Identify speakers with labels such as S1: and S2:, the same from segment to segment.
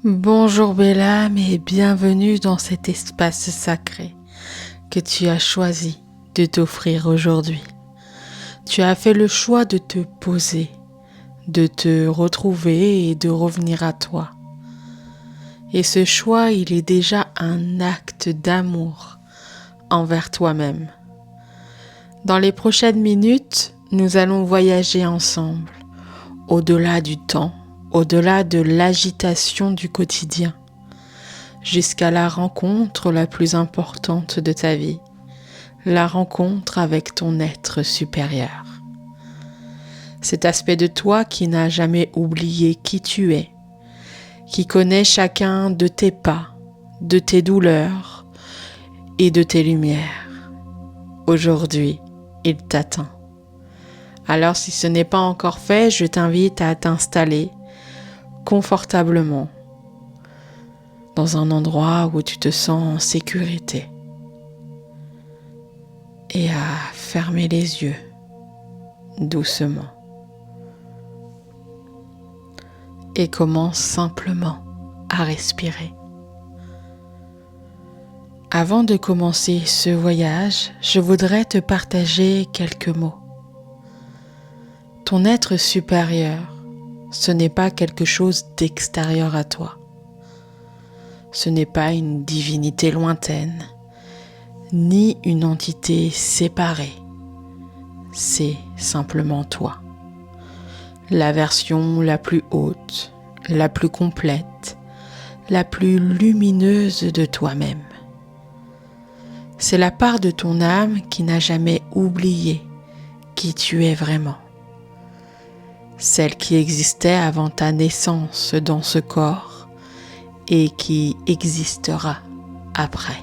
S1: Bonjour belle âme et bienvenue dans cet espace sacré que tu as choisi de t'offrir aujourd'hui. Tu as fait le choix de te poser, de te retrouver et de revenir à toi. Et ce choix, il est déjà un acte d'amour envers toi-même. Dans les prochaines minutes, nous allons voyager ensemble, au-delà du temps, au-delà de l'agitation du quotidien, jusqu'à la rencontre la plus importante de ta vie, la rencontre avec ton être supérieur. Cet aspect de toi qui n'a jamais oublié qui tu es, qui connaît chacun de tes pas, de tes douleurs et de tes lumières. Aujourd'hui, il t'attend. Alors si ce n'est pas encore fait, je t'invite à t'installer confortablement dans un endroit où tu te sens en sécurité et à fermer les yeux doucement. Et commence simplement à respirer. Avant de commencer ce voyage, je voudrais te partager quelques mots. Ton être supérieur, ce n'est pas quelque chose d'extérieur à toi. Ce n'est pas une divinité lointaine, ni une entité séparée. C'est simplement toi. La version la plus haute, la plus complète, la plus lumineuse de toi-même. C'est la part de ton âme qui n'a jamais oublié qui tu es vraiment. Celle qui existait avant ta naissance dans ce corps et qui existera après.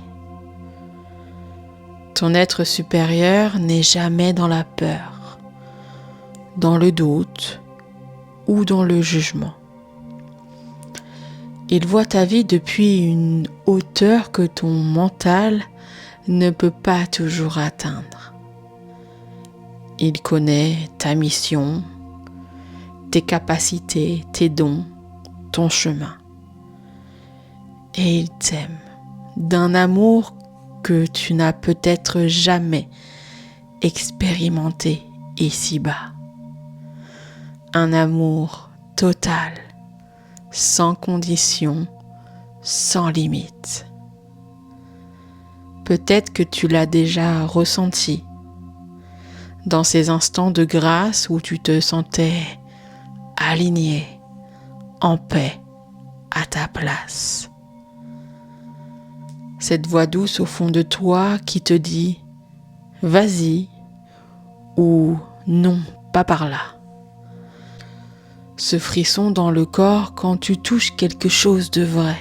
S1: Ton être supérieur n'est jamais dans la peur, dans le doute ou dans le jugement. Il voit ta vie depuis une hauteur que ton mental ne peut pas toujours atteindre. Il connaît ta mission, tes capacités, tes dons, ton chemin. Et il t'aime d'un amour que tu n'as peut-être jamais expérimenté ici-bas. Un amour total, sans condition, sans limite. Peut-être que tu l'as déjà ressenti dans ces instants de grâce où tu te sentais aligné, en paix, à ta place. Cette voix douce au fond de toi qui te dit « vas-y » ou « non, pas par là ». Ce frisson dans le corps quand tu touches quelque chose de vrai.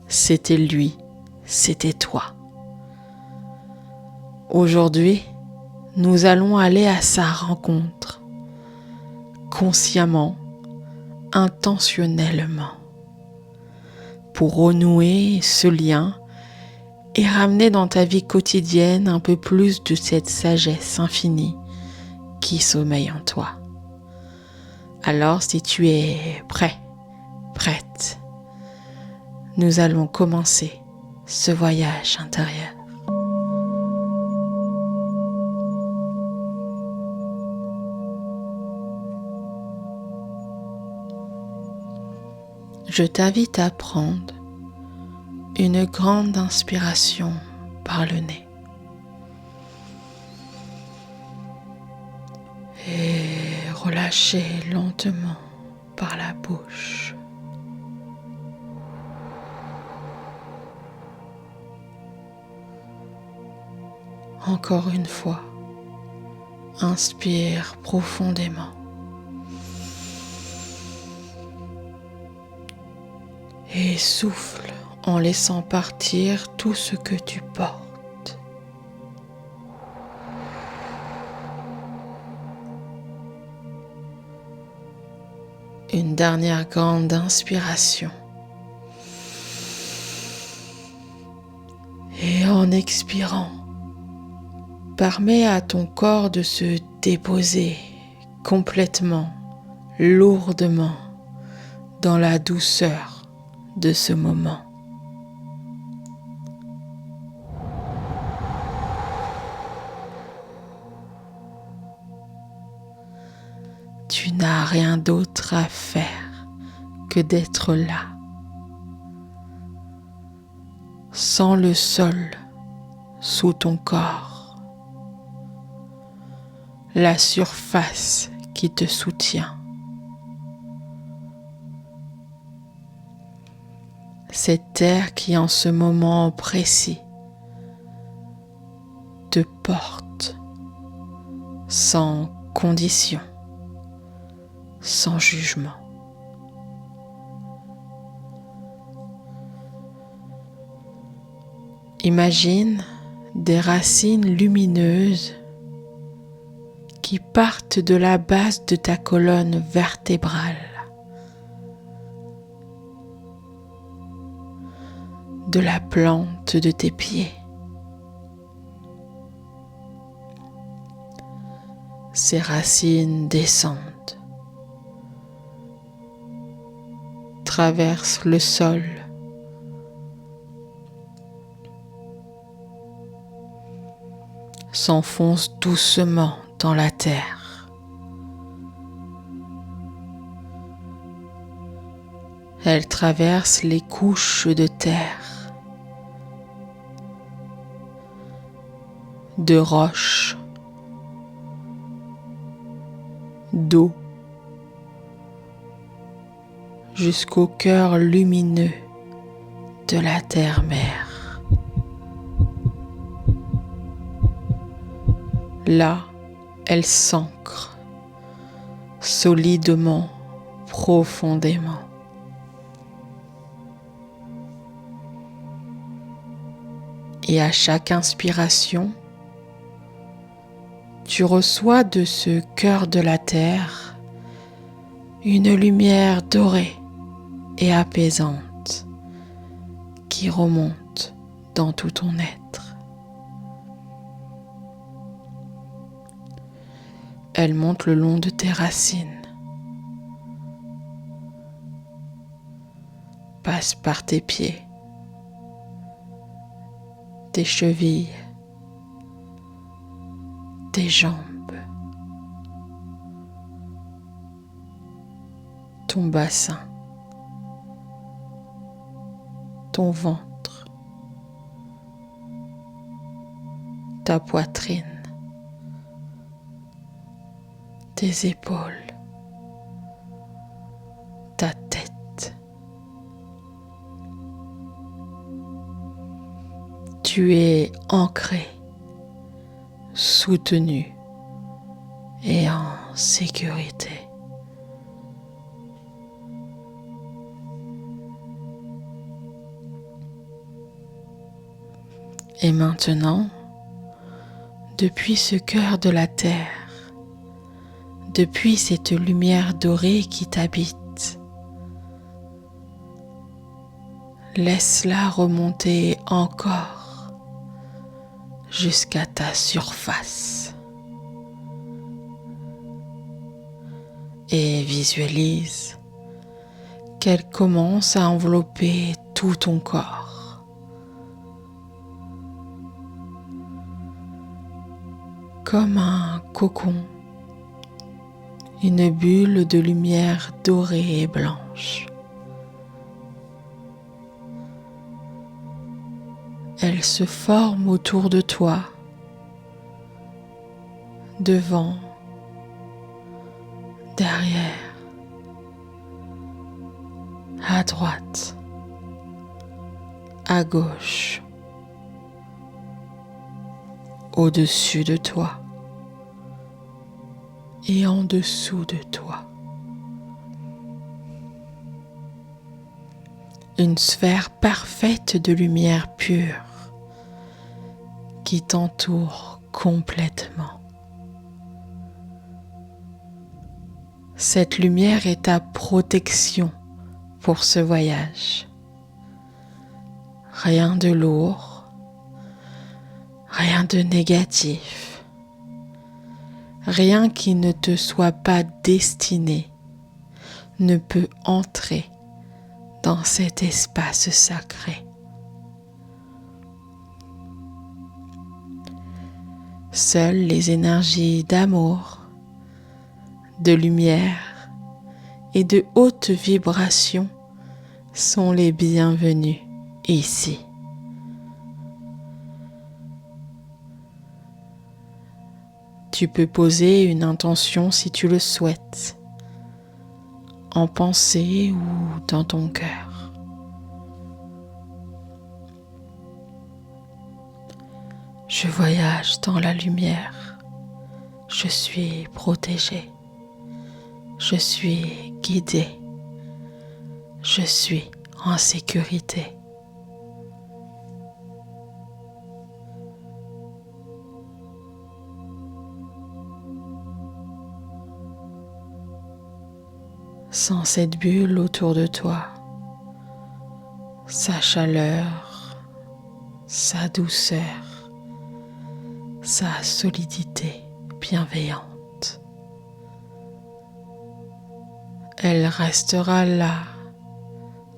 S1: C'était lui, c'était toi. Aujourd'hui, nous allons aller à sa rencontre, consciemment, intentionnellement, pour renouer ce lien et ramener dans ta vie quotidienne un peu plus de cette sagesse infinie qui sommeille en toi. Alors si tu es prêt, prête, nous allons commencer ce voyage intérieur. Je t'invite à prendre une grande inspiration par le nez et relâcher lentement par la bouche. Encore une fois, inspire profondément. Et souffle en laissant partir tout ce que tu portes. Une dernière grande inspiration. Et en expirant, permets à ton corps de se déposer complètement, lourdement, dans la douceur de ce moment. Tu n'as rien d'autre à faire que d'être là, sans le sol sous ton corps, la surface qui te soutient. Cette terre qui en ce moment précis te porte sans condition, sans jugement. Imagine des racines lumineuses qui partent de la base de ta colonne vertébrale, de la plante de tes pieds. Ces racines descendent, traversent le sol, s'enfoncent doucement dans la terre. Elles traversent les couches de terre, de roches, d'eau, jusqu'au cœur lumineux de la terre-mère. Là, elle s'ancre solidement, profondément. Et à chaque inspiration, tu reçois de ce cœur de la terre une lumière dorée et apaisante qui remonte dans tout ton être. Elle monte le long de tes racines, passe par tes pieds, tes chevilles, tes jambes, ton bassin, ton ventre, ta poitrine, tes épaules, ta tête. Tu es ancré, soutenu et en sécurité. Et maintenant, depuis ce cœur de la terre, depuis cette lumière dorée qui t'habite, laisse-la remonter encore jusqu'à ta surface et visualise qu'elle commence à envelopper tout ton corps. Comme un cocon, une bulle de lumière dorée et blanche. Elle se forme autour de toi, devant, derrière, à droite, à gauche, au-dessus de toi et en dessous de toi. Une sphère parfaite de lumière pure qui t'entoure complètement. Cette lumière est ta protection pour ce voyage. Rien de lourd, rien de négatif, rien qui ne te soit pas destiné ne peut entrer dans cet espace sacré. Seules les énergies d'amour, de lumière et de haute vibration sont les bienvenues ici. Tu peux poser une intention si tu le souhaites, en pensée ou dans ton cœur. Je voyage dans la lumière, je suis protégé, je suis guidé, je suis en sécurité. Sens cette bulle autour de toi, sa chaleur, sa douceur, sa solidité bienveillante. Elle restera là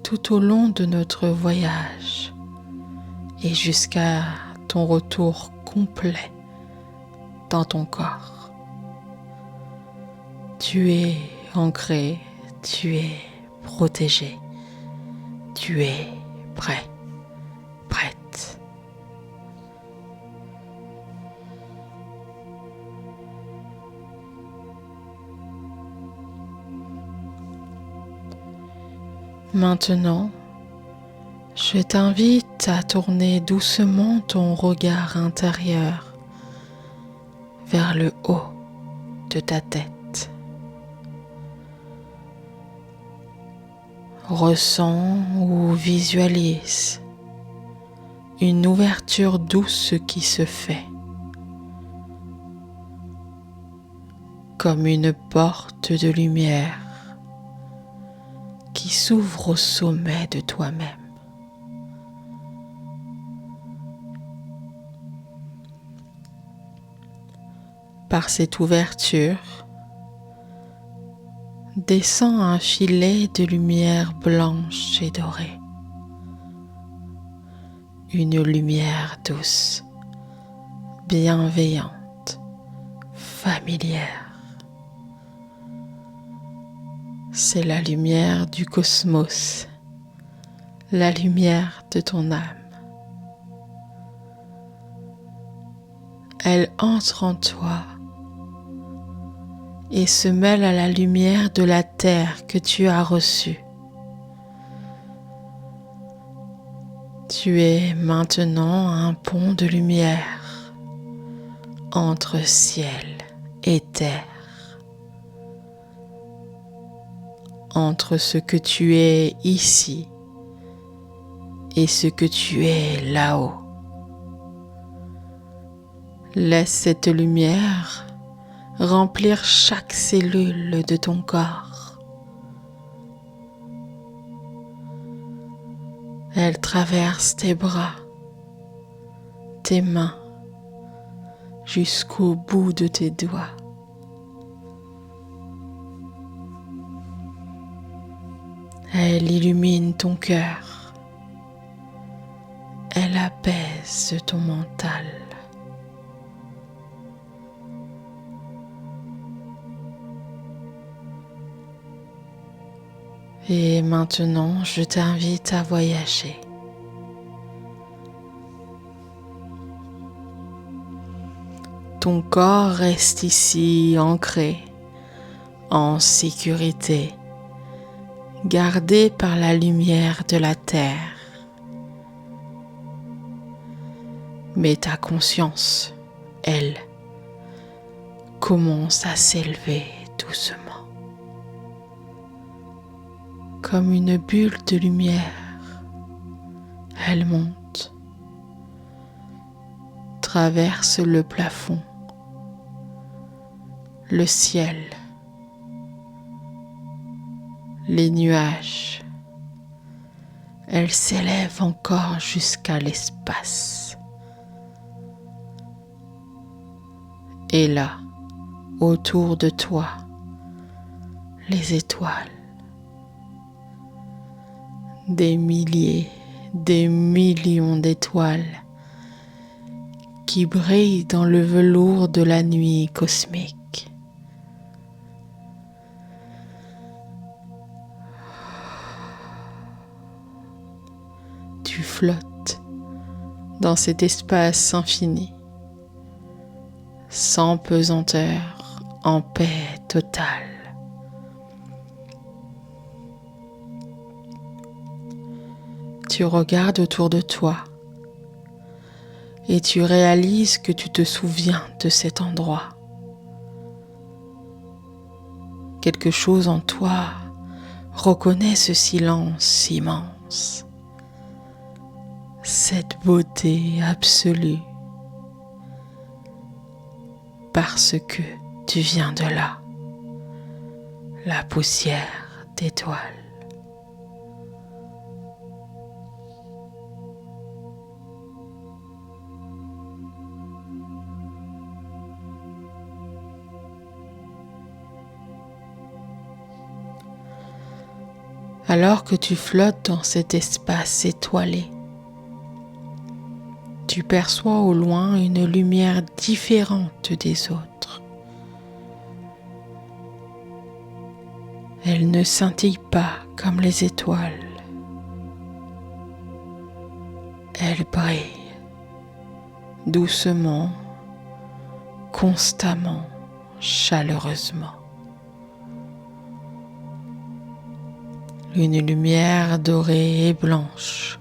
S1: tout au long de notre voyage et jusqu'à ton retour complet dans ton corps. Tu es ancré, tu es protégé, tu es prêt, prête. Maintenant, je t'invite à tourner doucement ton regard intérieur vers le haut de ta tête. Ressens ou visualise une ouverture douce qui se fait, comme une porte de lumière qui s'ouvre au sommet de toi-même. Par cette ouverture, descend un filet de lumière blanche et dorée. Une lumière douce, bienveillante, familière. C'est la lumière du cosmos, la lumière de ton âme. Elle entre en toi et se mêle à la lumière de la terre que tu as reçue. Tu es maintenant un pont de lumière entre ciel et terre, entre ce que tu es ici et ce que tu es là-haut. Laisse cette lumière remplir chaque cellule de ton corps. Elle traverse tes bras, tes mains, jusqu'au bout de tes doigts. Elle illumine ton cœur. Elle apaise ton mental. Et maintenant, je t'invite à voyager. Ton corps reste ici ancré, en sécurité, gardé par la lumière de la terre. Mais ta conscience, elle, commence à s'élever doucement. Comme une bulle de lumière, elle monte, traverse le plafond, le ciel, les nuages. Elle s'élève encore jusqu'à l'espace. Et là, autour de toi, les étoiles des milliers, des millions d'étoiles qui brillent dans le velours de la nuit cosmique. Tu flottes dans cet espace infini, sans pesanteur, en paix totale. Tu regardes autour de toi et tu réalises que tu te souviens de cet endroit. Quelque chose en toi reconnaît ce silence immense, cette beauté absolue, parce que tu viens de là, la poussière d'étoiles. Alors que tu flottes dans cet espace étoilé, tu perçois au loin une lumière différente des autres. Elle ne scintille pas comme les étoiles. Elle brille doucement, constamment, chaleureusement. Une lumière dorée et blanche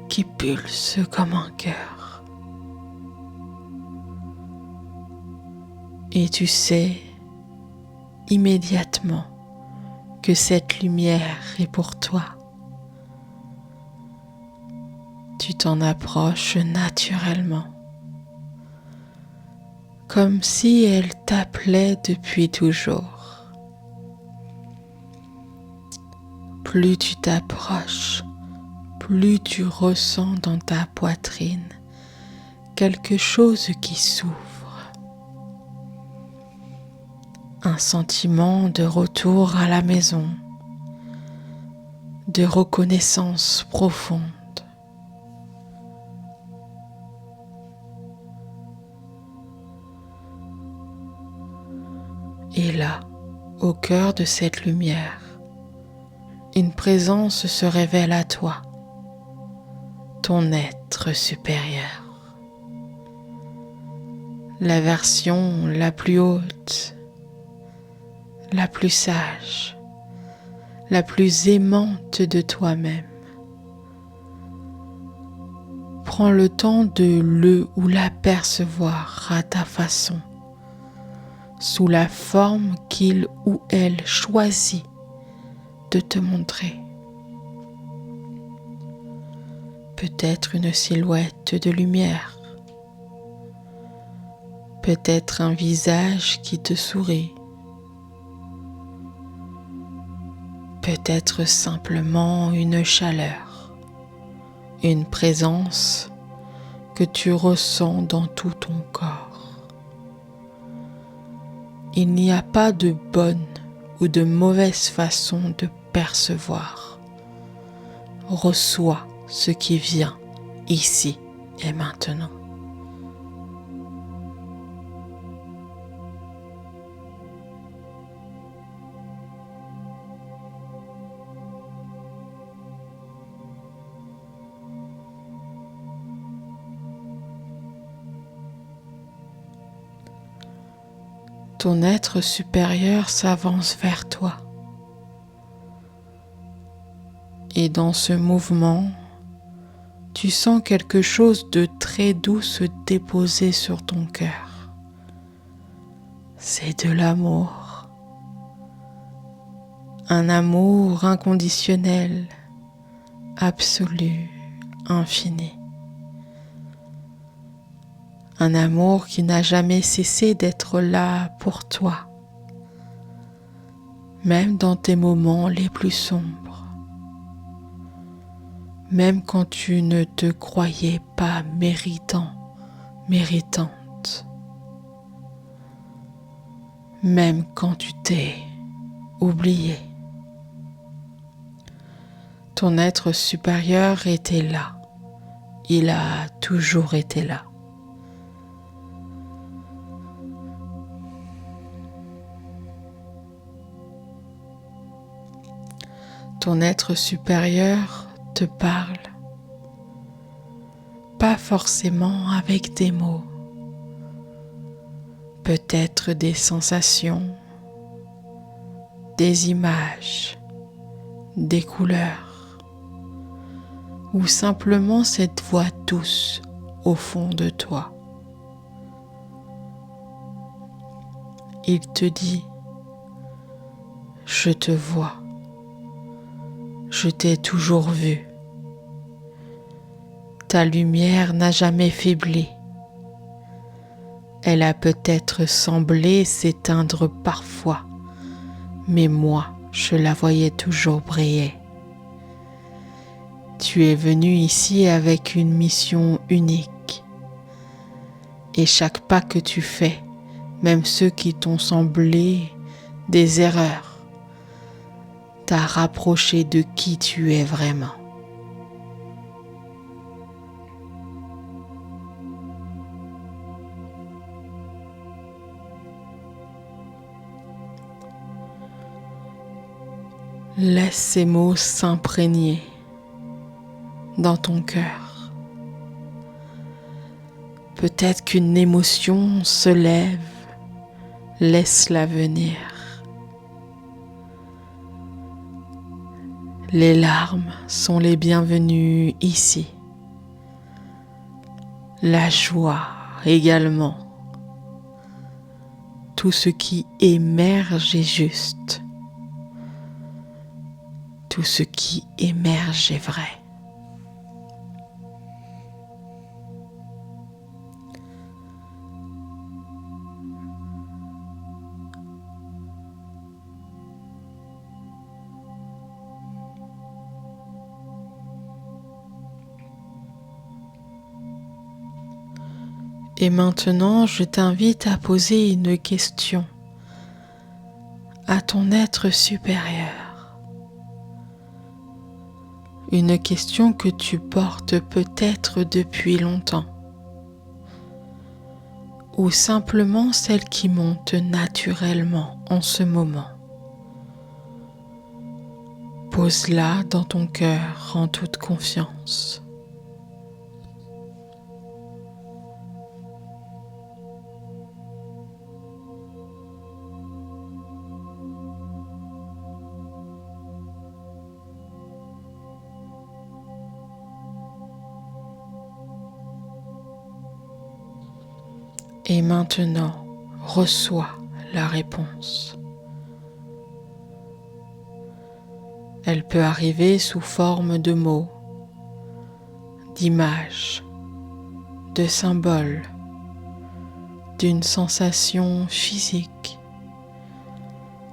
S1: qui pulse comme un cœur. Et tu sais immédiatement que cette lumière est pour toi. Tu t'en approches naturellement, comme si elle t'appelait depuis toujours. Plus tu t'approches, plus tu ressens dans ta poitrine quelque chose qui s'ouvre. Un sentiment de retour à la maison, de reconnaissance profonde. Et là, au cœur de cette lumière, une présence se révèle à toi, ton être supérieur. La version la plus haute, la plus sage, la plus aimante de toi-même. Prends le temps de le ou la percevoir à ta façon, sous la forme qu'il ou elle choisit de te montrer. Peut-être une silhouette de lumière, peut-être un visage qui te sourit, peut-être simplement une chaleur, une présence que tu ressens dans tout ton corps. Il n'y a pas de bonne ou de mauvaise façon de percevoir. Reçois ce qui vient ici et maintenant. Ton être supérieur s'avance vers toi. Et dans ce mouvement, tu sens quelque chose de très doux se déposer sur ton cœur. C'est de l'amour. Un amour inconditionnel, absolu, infini. Un amour qui n'a jamais cessé d'être là pour toi, même dans tes moments les plus sombres, même quand tu ne te croyais pas méritant, méritante, même quand tu t'es oublié, Ton être supérieur était là. Il a toujours été là. Ton être supérieur te parle, pas forcément avec des mots, peut-être des sensations, des images, des couleurs, ou simplement cette voix douce au fond de toi. Il te dit, je te vois, je t'ai toujours vu. Ta lumière n'a jamais faibli. Elle a peut-être semblé s'éteindre parfois, mais moi, je la voyais toujours briller. Tu es venu ici avec une mission unique. Et chaque pas que tu fais, même ceux qui t'ont semblé des erreurs, t'a rapproché de qui tu es vraiment. Laisse ces mots s'imprégner dans ton cœur. Peut-être qu'une émotion se lève, laisse-la venir. Les larmes sont les bienvenues ici. La joie également. Tout ce qui émerge est juste. Tout ce qui émerge est vrai. Et maintenant, je t'invite à poser une question à ton être supérieur. Une question que tu portes peut-être depuis longtemps, ou simplement celle qui monte naturellement en ce moment. Pose-la dans ton cœur en toute confiance. Et maintenant, reçois la réponse. Elle peut arriver sous forme de mots, d'images, de symboles, d'une sensation physique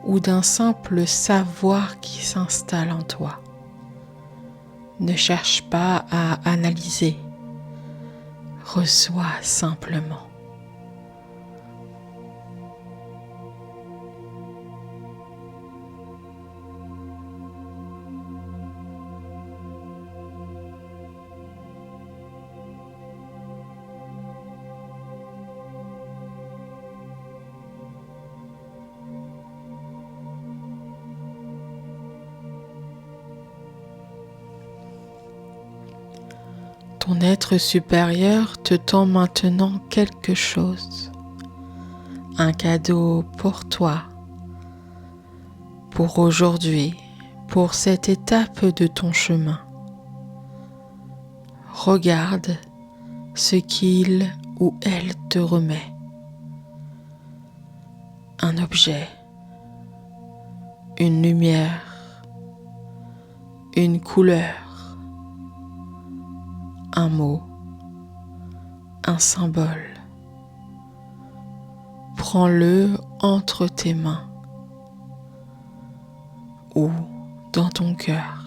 S1: ou d'un simple savoir qui s'installe en toi. Ne cherche pas à analyser, reçois simplement. Ton être supérieur te tend maintenant quelque chose, un cadeau pour toi, pour aujourd'hui, pour cette étape de ton chemin. Regarde ce qu'il ou elle te remet. Un objet, une lumière, une couleur, un mot, un symbole. Prends-le entre tes mains ou dans ton cœur.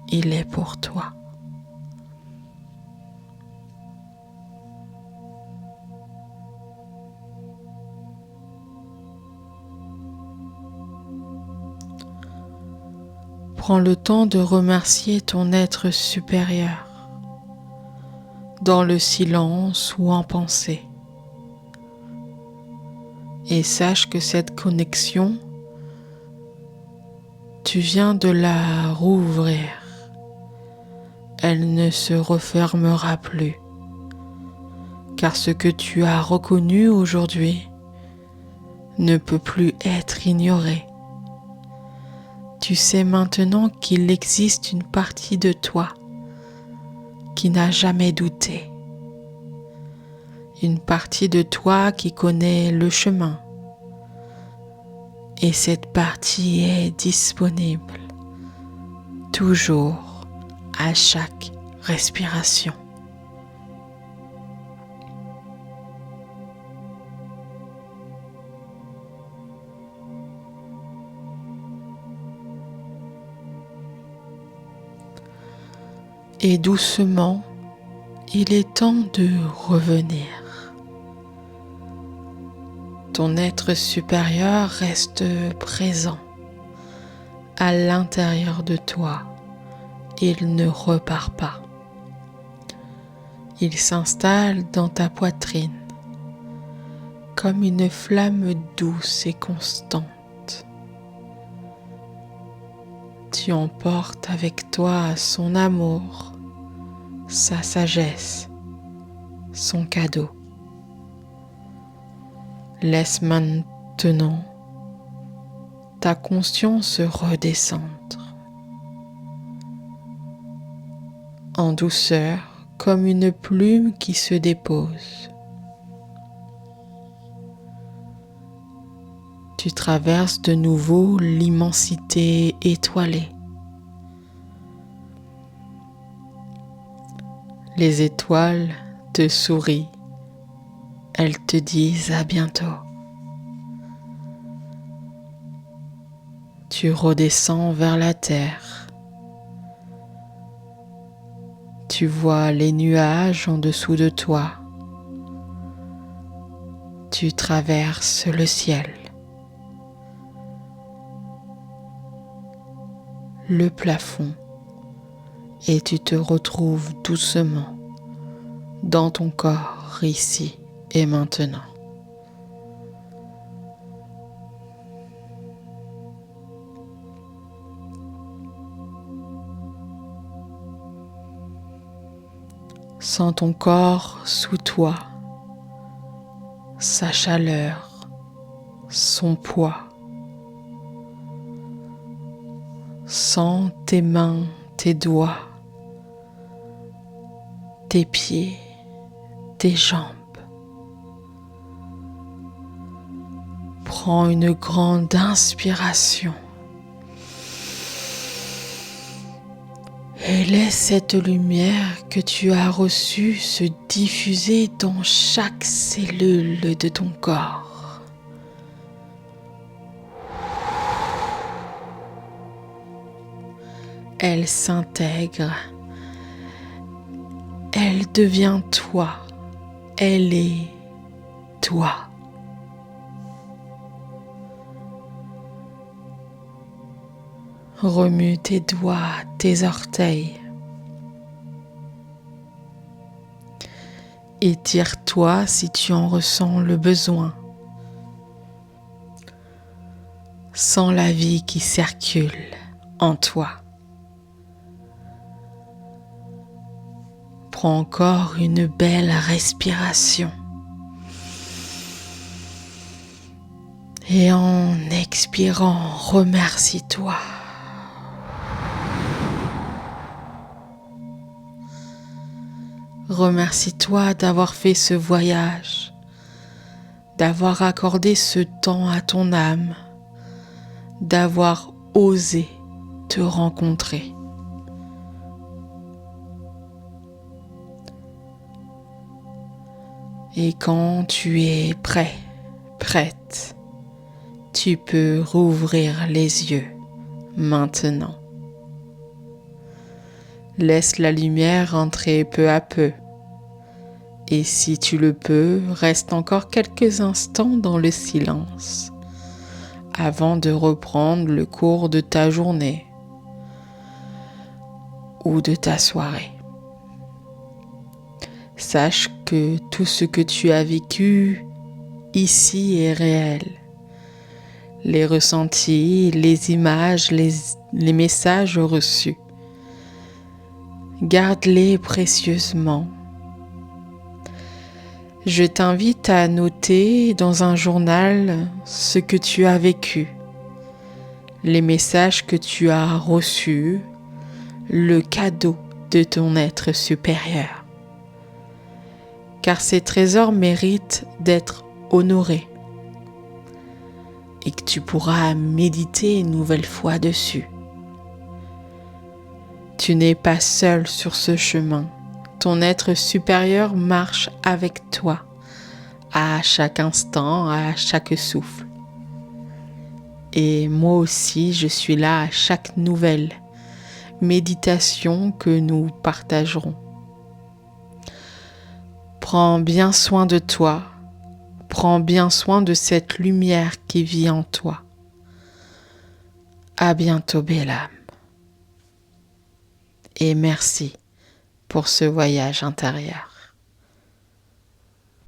S1: Il est pour toi. Prends le temps de remercier ton être supérieur, dans le silence ou en pensée. Et sache que cette connexion, tu viens de la rouvrir. Elle ne se refermera plus, car ce que tu as reconnu aujourd'hui ne peut plus être ignoré. Tu sais maintenant qu'il existe une partie de toi qui n'a jamais douté. Une partie de toi qui connaît le chemin. Et cette partie est disponible, toujours, à chaque respiration. Et doucement, il est temps de revenir. Ton être supérieur reste présent à l'intérieur de toi. Il ne repart pas. Il s'installe dans ta poitrine comme une flamme douce et constante. Tu emportes avec toi son amour, sa sagesse, son cadeau. Laisse maintenant ta conscience redescendre en douceur comme une plume qui se dépose. Tu traverses de nouveau l'immensité étoilée. Les étoiles te sourient. Elles te disent à bientôt. Tu redescends vers la terre. Tu vois les nuages en dessous de toi. Tu traverses le ciel. Le plafond. Et tu te retrouves doucement dans ton corps ici et maintenant. Sens ton corps sous toi, sa chaleur, son poids. Sens tes mains, tes doigts, tes pieds, tes jambes. Prends une grande inspiration et laisse cette lumière que tu as reçue se diffuser dans chaque cellule de ton corps. Elle s'intègre. Elle devient toi. Elle est toi. Remue tes doigts, tes orteils. Étire-toi si tu en ressens le besoin. Sens la vie qui circule en toi. Prends encore une belle respiration. Et en expirant, remercie-toi. Remercie-toi d'avoir fait ce voyage, d'avoir accordé ce temps à ton âme, d'avoir osé te rencontrer. Et quand tu es prêt, prête, tu peux rouvrir les yeux maintenant. Laisse la lumière entrer peu à peu. Et si tu le peux, reste encore quelques instants dans le silence avant de reprendre le cours de ta journée ou de ta soirée. Sache que tout ce que tu as vécu ici est réel. Les ressentis, les images, les messages reçus. Garde-les précieusement. Je t'invite à noter dans un journal ce que tu as vécu, les messages que tu as reçus, le cadeau de ton être supérieur. Car ces trésors méritent d'être honorés et que tu pourras méditer une nouvelle fois dessus. Tu n'es pas seul sur ce chemin. Ton être supérieur marche avec toi à chaque instant, à chaque souffle. Et moi aussi, je suis là à chaque nouvelle méditation que nous partagerons. Prends bien soin de toi. Prends bien soin de cette lumière qui vit en toi. À bientôt, belle âme. Et merci pour ce voyage intérieur.